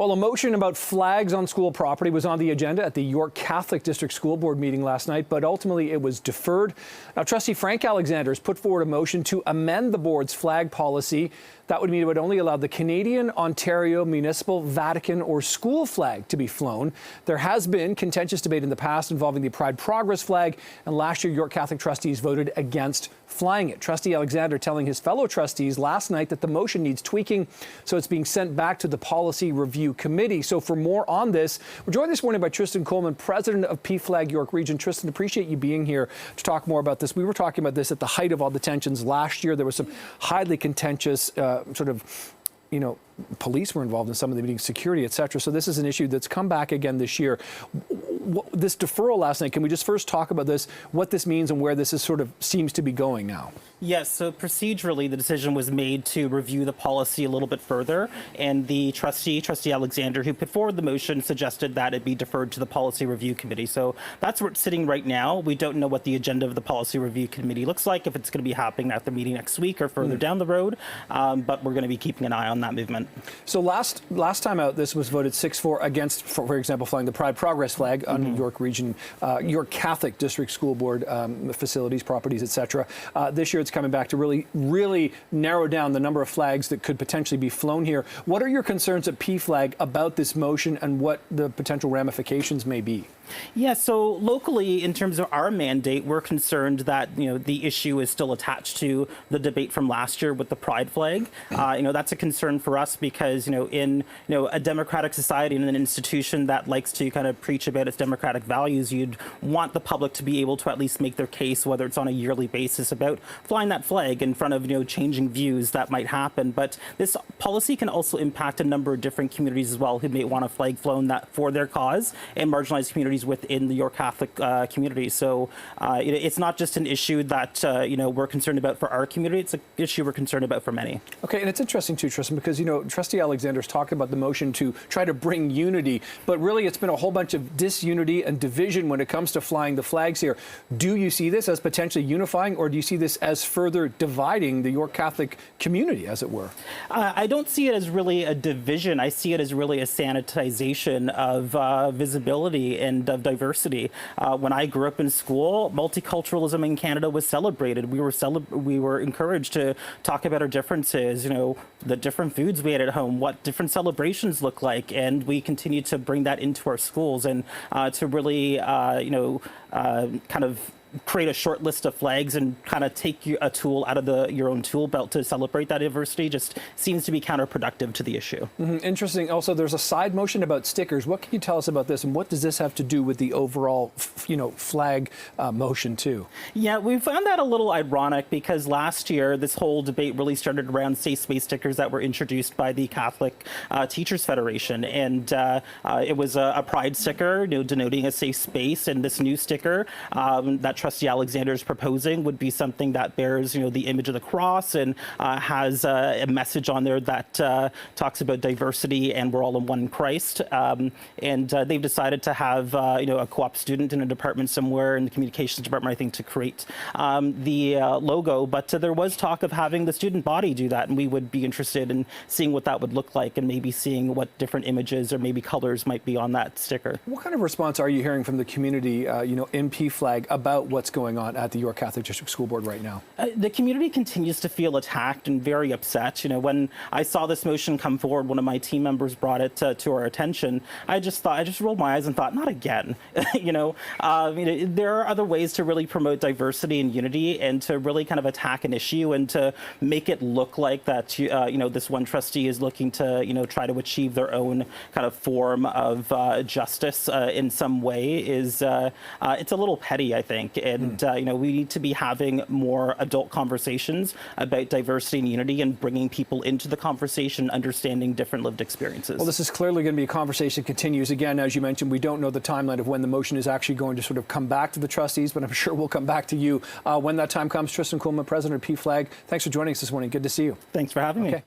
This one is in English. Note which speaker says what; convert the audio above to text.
Speaker 1: Well, a motion about flags on school property was on the agenda at the York Catholic District School Board meeting last night, but ultimately it was deferred. Now, Trustee Frank Alexander has put forward a motion to amend the board's flag policy. That would mean it would only allow the Canadian, Ontario, municipal, Vatican, or school flag to be flown. There has been contentious debate in the past involving the Pride Progress flag, and last year York Catholic trustees voted against flying it. Trustee Alexander telling his fellow trustees last night that the motion needs tweaking, so it's being sent back to the Policy Review Committee. So for more on this, we're joined this morning by Tristan Coleman, president of PFLAG York Region. Tristan, appreciate you being here to talk more about this. We were talking about this at the height of all the tensions last year. There was some highly contentious police were involved in some of the meetings, security, et cetera. So this is an issue that's come back again this year. This deferral last night, can we just first talk about this, what this means and where this is sort of seems to be going now?
Speaker 2: Yes, so procedurally, the decision was made to review the policy a little bit further, and the Trustee Alexander, who put forward the motion, suggested that it be deferred to the Policy Review Committee. So that's where it's sitting right now. We don't know what the agenda of the Policy Review Committee looks like, if it's going to be happening at the meeting next week or further down the road, but we're going to be keeping an eye on that movement.
Speaker 1: So last time out, this was voted 6-4 against, for example, flying the Pride Progress flag on York Region, York Catholic District School Board facilities, properties, et cetera. This year it's coming back to really narrow down the number of flags that could potentially be flown here. What are your concerns at PFLAG about this motion and what the potential ramifications may be?
Speaker 2: Yeah, so locally, in terms of our mandate, we're concerned that the issue is still attached to the debate from last year with the Pride flag. That's a concern for us because in a democratic society and an institution that likes to kind of preach about its democratic values, you'd want the public to be able to at least make their case, whether it's on a yearly basis, about flying that flag in front of changing views that might happen. But this policy can also impact a number of different communities as well who may want a flag flown that for their cause and marginalized communities within the York Catholic community. So it's not just an issue that we're concerned about for our community, it's an issue we're concerned about for many.
Speaker 1: Okay, and it's interesting too, Tristan, because Trustee Alexander's talking about the motion to try to bring unity, but really it's been a whole bunch of disunity and division when it comes to flying the flags here. Do you see this as potentially unifying, or do you see this as further dividing the York Catholic community, as it were?
Speaker 2: I don't see it as really a division. I see it as really a sanitization of visibility and of diversity. When I grew up in school, multiculturalism in Canada was celebrated. We were encouraged to talk about our differences, the different foods we had at home, what different celebrations look like, and we continue to bring that into our schools and to really, kind of create a short list of flags and kind of take a tool out of your own tool belt to celebrate that diversity just seems to be counterproductive to the issue.
Speaker 1: Interesting. Also, there's a side motion about stickers. What can you tell us about this, and what does this have to do with the overall, flag motion too? Yeah,
Speaker 2: we found that a little ironic because last year this whole debate really started around safe space stickers that were introduced by the Catholic Teachers Federation, and it was a pride sticker, denoting a safe space, and this new sticker that Trustee Alexander is proposing would be something that bears, the image of the cross and has a message on there that talks about diversity and we're all in one in Christ. And they've decided to have, a co-op student in a department somewhere in the communications department, I think, to create the logo. But there was talk of having the student body do that, and we would be interested in seeing what that would look like and maybe seeing what different images or maybe colors might be on that sticker.
Speaker 1: What kind of response are you hearing from the community, in PFLAG about what's going on at the York Catholic District School Board right now?
Speaker 2: The community continues to feel attacked and very upset. When I saw this motion come forward, one of my team members brought it to our attention. I just rolled my eyes and thought, not again. There are other ways to really promote diversity and unity and to really kind of attack an issue and to make it look like that, this one trustee is looking to, try to achieve their own kind of form of justice in some way is, it's a little petty, I think. And, we need to be having more adult conversations about diversity and unity and bringing people into the conversation, understanding different lived experiences.
Speaker 1: Well, this is clearly going to be a conversation that continues. Again, as you mentioned, we don't know the timeline of when the motion is actually going to sort of come back to the trustees, but I'm sure we'll come back to you when that time comes. Tristan Coleman, president of PFLAG, thanks for joining us this morning. Good to see you.
Speaker 2: Thanks for having me.